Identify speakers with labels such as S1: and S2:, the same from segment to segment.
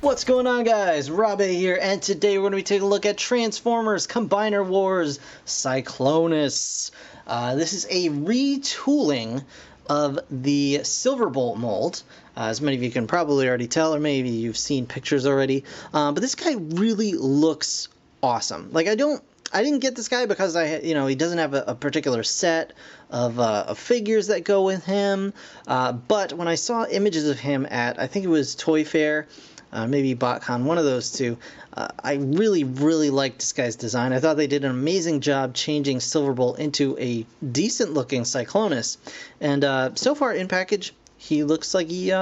S1: What's going on, guys? Rob here, and today we're going to be taking a look at Transformers Combiner Wars Cyclonus. This is a retooling of the Silverbolt mold, as many of you can probably already tell, or maybe you've seen pictures already. But this guy really looks awesome. Like, I didn't get this guy because he doesn't have a particular set of figures that go with him. But when I saw images of him at, I think it was Toy Fair, maybe BotCon, one of those two, I really liked this guy's design. I thought they did an amazing job changing Silverbolt into a decent-looking Cyclonus. And so far in package, he looks like he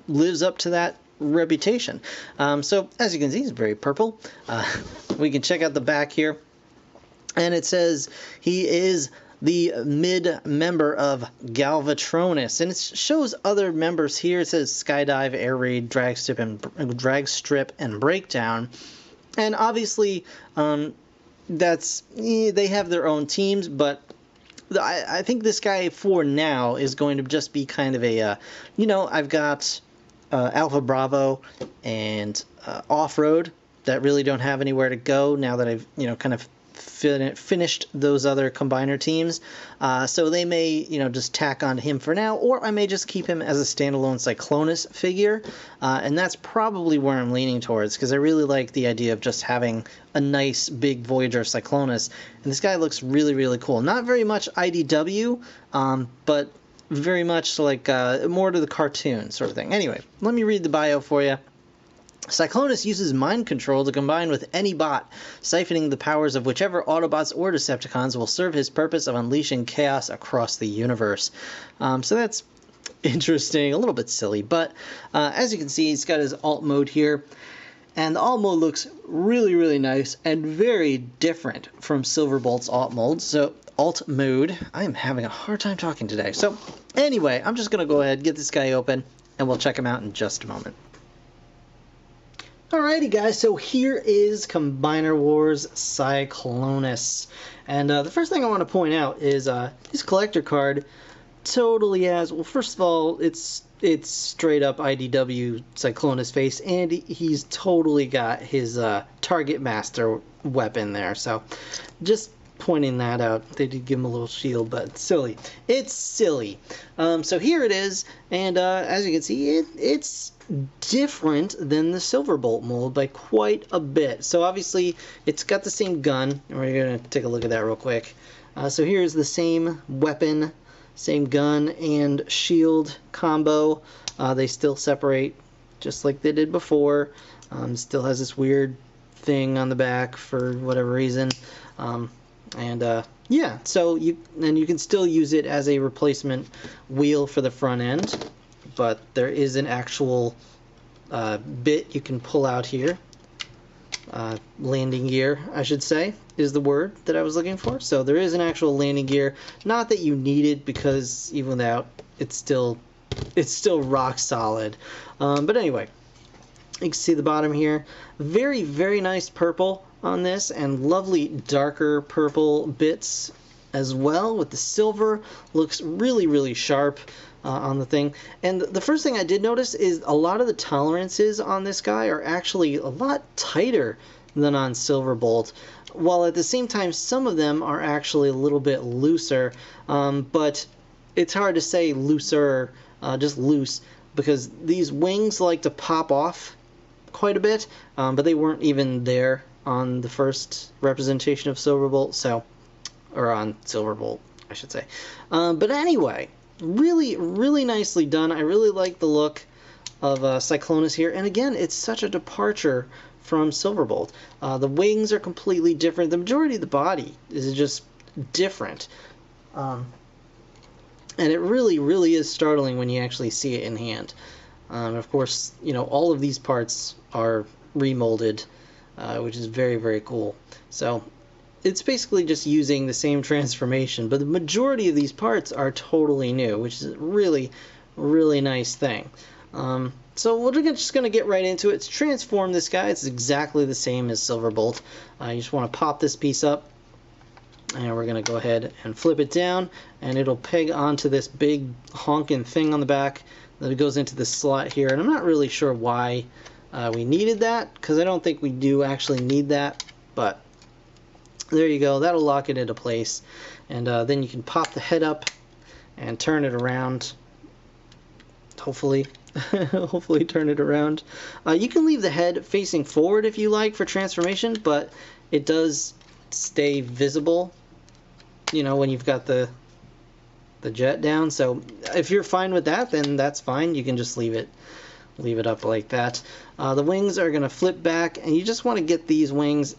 S1: lives up to that reputation. So as you can see, he's very purple. We can check out the back here. And it says he is the mid-member of Galvatronus. And it shows other members here. It says Skydive, Air Raid, Drag Strip, and Breakdown. And obviously, they have their own teams, but I think this guy, for now, is going to just be kind of a, I've got Alpha Bravo and Off-Road that really don't have anywhere to go now that I've, kind of finished those other combiner teams, so they may just tack on to him for now, or I may just keep him as a standalone Cyclonus figure, and that's probably where I'm leaning towards, because I really like the idea of just having a nice big Voyager Cyclonus, and this guy looks really cool. Not very much IDW, but very much like more to the cartoon sort of thing. Anyway, let me read the bio for you. Cyclonus uses mind control to combine with any bot, siphoning the powers of whichever Autobots or Decepticons will serve his purpose of unleashing chaos across the universe. So that's interesting, a little bit silly, but as you can see, he's got his alt mode here, and the alt mode looks really nice and very different from Silverbolt's alt mode. So alt mode, I am having a hard time talking today. So anyway, I'm just going to go ahead, get this guy open, and we'll check him out in just a moment. Alrighty guys, so here is Combiner Wars Cyclonus. And the first thing I want to point out is his collector card totally has, well, first of all, it's straight up IDW Cyclonus face, and he's totally got his Target Master weapon there. So just pointing that out. They did give him a little shield, but it's silly. It's silly. So here it is, and as you can see, it's different than the Silverbolt mold by quite a bit. So obviously it's got the same gun, and we're going to take a look at that real quick. So here's the same weapon, same gun and shield combo. They still separate just like they did before. Still has this weird thing on the back for whatever reason. Yeah, so you can still use it as a replacement wheel for the front end, but there is an actual bit you can pull out here. Landing gear, I should say, is the word that I was looking for. So there is an actual landing gear. Not that you need it, because even without, it's still rock solid. But anyway, you can see the bottom here. Very nice purple on this, and lovely darker purple bits as well, with the silver. Looks really sharp on the thing. And the first thing I did notice is a lot of the tolerances on this guy are actually a lot tighter than on Silverbolt, while at the same time some of them are actually a little bit looser. But it's hard to say looser, just loose, because these wings like to pop off quite a bit, but they weren't even there on the first representation of Silverbolt, or on Silverbolt, I should say. But anyway, really nicely done. I really like the look of Cyclonus here, and again, it's such a departure from Silverbolt. The wings are completely different. The majority of the body is just different, and it really is startling when you actually see it in hand. Of course, all of these parts are remolded, which is very cool. So it's basically just using the same transformation, but the majority of these parts are totally new, which is a really nice thing. So we're just going to get right into it. To transform this guy, it's exactly the same as Silverbolt. You just want to pop this piece up, and we're going to go ahead and flip it down, and it'll peg onto this big honking thing on the back. Then it goes into this slot here, and I'm not really sure why we needed that, because I don't think we do actually need that, but there you go. That'll lock it into place, and then you can pop the head up and turn it around, hopefully. Hopefully turn it around. You can leave the head facing forward if you like for transformation, but it does stay visible, you know, when you've got the jet down. So if you're fine with that, then that's fine. You can just leave it up like that. The wings are going to flip back, and you just want to get these wings,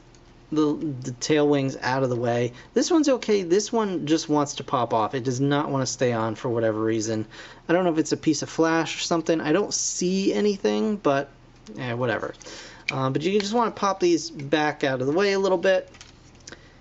S1: the tail wings, out of the way. This one's okay. This one just wants to pop off. It does not want to stay on for whatever reason. I don't know if it's a piece of flash or something. I don't see anything, but whatever. But you just want to pop these back out of the way a little bit.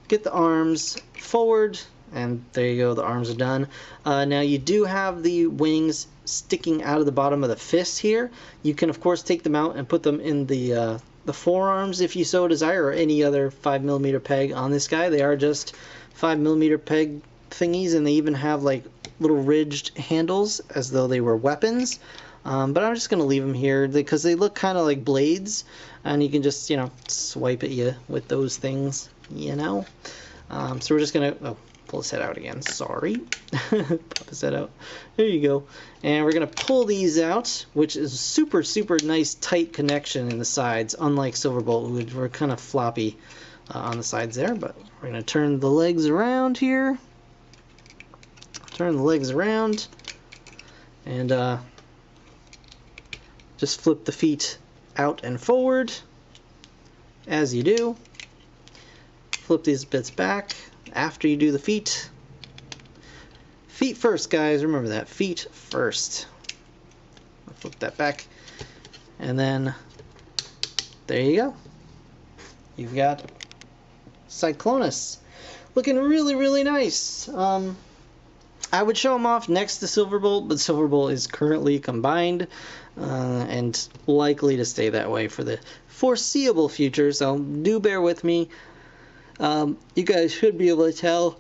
S1: Get the arms forward, and there you go. The arms are done. Now you do have the wings sticking out of the bottom of the fist here. You can of course take them out and put them in the forearms if you so desire, or any other 5mm peg on this guy. They are just 5mm peg thingies, and they even have like little ridged handles as though they were weapons. But I'm just going to leave them here because they look kind of like blades, and you can just, you know, swipe at you with those things, you know. So we're just going to pull his head out again. Sorry. Pop his head out. There you go. And we're going to pull these out, which is super, super nice tight connection in the sides, unlike Silverbolt, which were kind of floppy on the sides there. But we're going to turn the legs around here. Turn the legs around. And just flip the feet out and forward, as you do. Flip these bits back after you do the feet. Feet first, guys. Remember that. Feet first. I'll flip that back. And then, there you go. You've got Cyclonus. Looking really, really nice. I would show him off next to Silverbolt, but Silverbolt is currently combined and likely to stay that way for the foreseeable future, so do bear with me. You guys should be able to tell,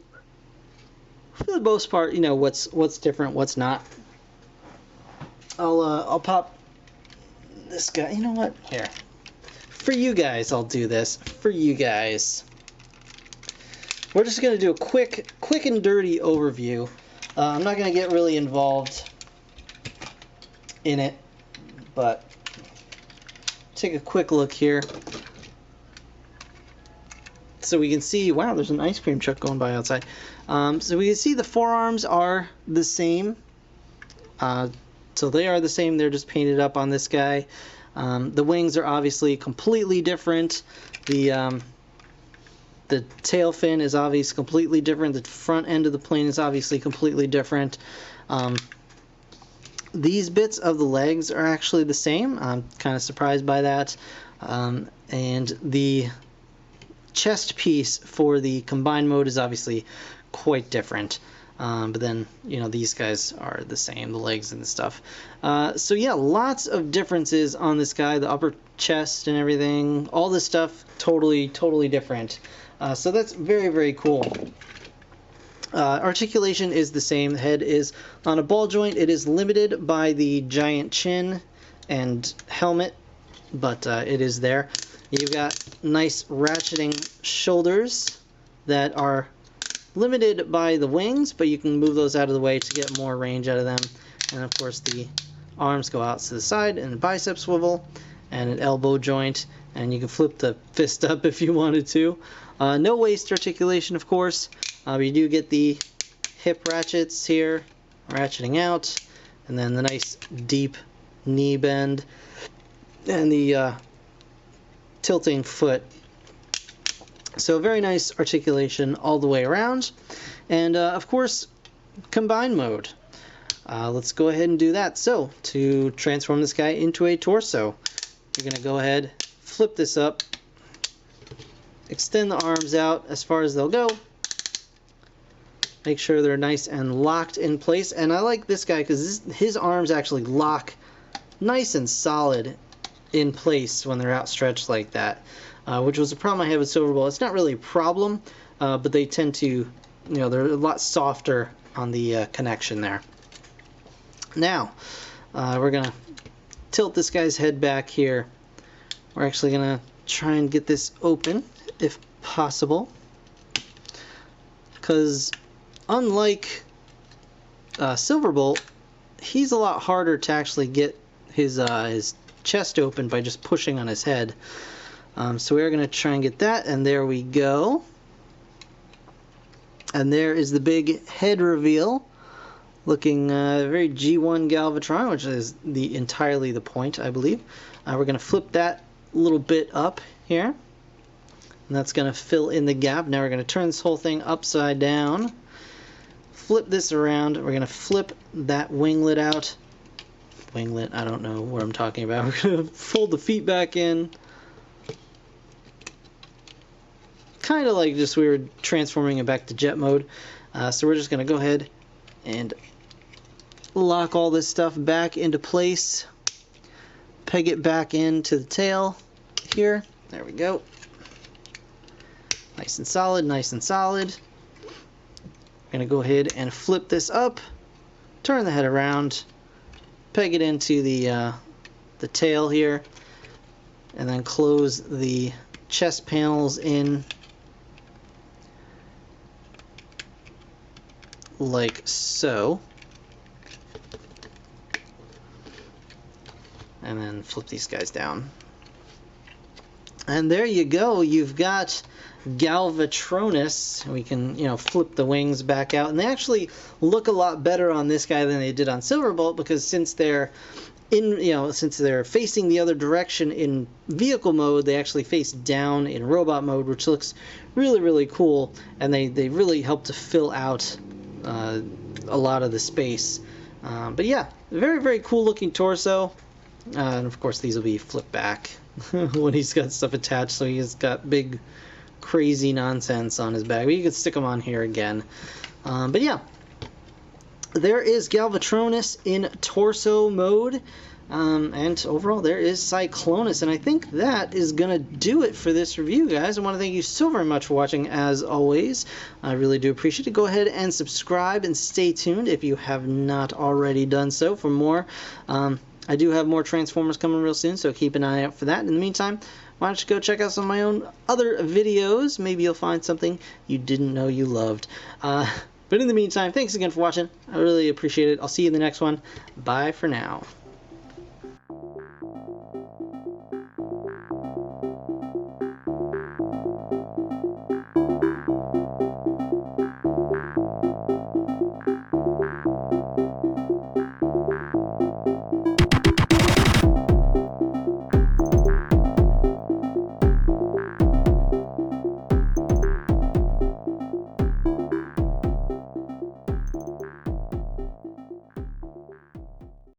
S1: for the most part, you know, what's different, what's not. I'll pop this guy. You know what? Here. For you guys, I'll do this. For you guys. We're just going to do a quick and dirty overview. I'm not going to get really involved in it, but take a quick look here. So we can see, wow, there's an ice cream truck going by outside. So we can see the forearms are the same. So they are the same, they're just painted up on this guy. The wings are obviously completely different. The tail fin is obviously completely different. The front end of the plane is obviously completely different. These bits of the legs are actually the same. I'm kind of surprised by that. And the chest piece for the combined mode is obviously quite different. But then, you know, these guys are the same, the legs and the stuff. So yeah, lots of differences on this guy. The upper chest and everything, all this stuff, totally different. So that's very, very cool. Articulation is the same. The head is on a ball joint. It is limited by the giant chin and helmet, but it is there. You've got nice ratcheting shoulders that are limited by the wings, but you can move those out of the way to get more range out of them. And of course the arms go out to the side, and a bicep swivel, and an elbow joint, and you can flip the fist up if you wanted to. No waist articulation, of course. You do get the hip ratchets here, ratcheting out, and then the nice deep knee bend, and the tilting foot. So very nice articulation all the way around. And of course, combine mode. Let's go ahead and do that. So to transform this guy into a torso, you're going to go ahead, flip this up, extend the arms out as far as they'll go. Make sure they're nice and locked in place. And I like this guy because his arms actually lock nice and solid in place when they're outstretched like that. Which was a problem I had with Silverbolt. It's not really a problem, but they tend to, you know, they're a lot softer on the connection there. Now, we're going to tilt this guy's head back here, We're actually going to try and get this open, if possible. Because unlike Silverbolt, he's a lot harder to actually get his chest open by just pushing on his head. So we're going to try and get that, and there we go. And there is the big head reveal, looking very G1 Galvatron, which is entirely the point, I believe. We're going to flip that a little bit up here, and that's going to fill in the gap. Now we're going to turn this whole thing upside down, flip this around. We're going to flip that winglet out. Winglet, I don't know what I'm talking about. We're going to fold the feet back in. Kind of like just we were transforming it back to jet mode. So we're just going to go ahead and lock all this stuff back into place. Peg it back into the tail here. There we go. Nice and solid, nice and solid. We're going to go ahead and flip this up, turn the head around, peg it into the tail here, and then close the chest panels in like so. And then flip these guys down. And there you go. You've got Galvatronus. We can, flip the wings back out. And they actually look a lot better on this guy than they did on Silverbolt, because since they're since they're facing the other direction in vehicle mode, they actually face down in robot mode, which looks really, really cool. And they really help to fill out a lot of the space. But yeah, very, very cool looking torso. And of course these will be flipped back when he's got stuff attached, so he's got big crazy nonsense on his back. But you can stick them on here again. But yeah, there is Galvatronus in torso mode. And overall there is Cyclonus, and I think that is gonna do it for this review, guys. I want to thank you so very much for watching, as always. I really do appreciate it. Go ahead and subscribe and stay tuned if you have not already done so for more. I do have more Transformers coming real soon, so keep an eye out for that. In the meantime, why don't you go check out some of my own other videos. Maybe you'll find something you didn't know you loved. But in the meantime, thanks again for watching. I really appreciate it. I'll see you in the next one. Bye for now.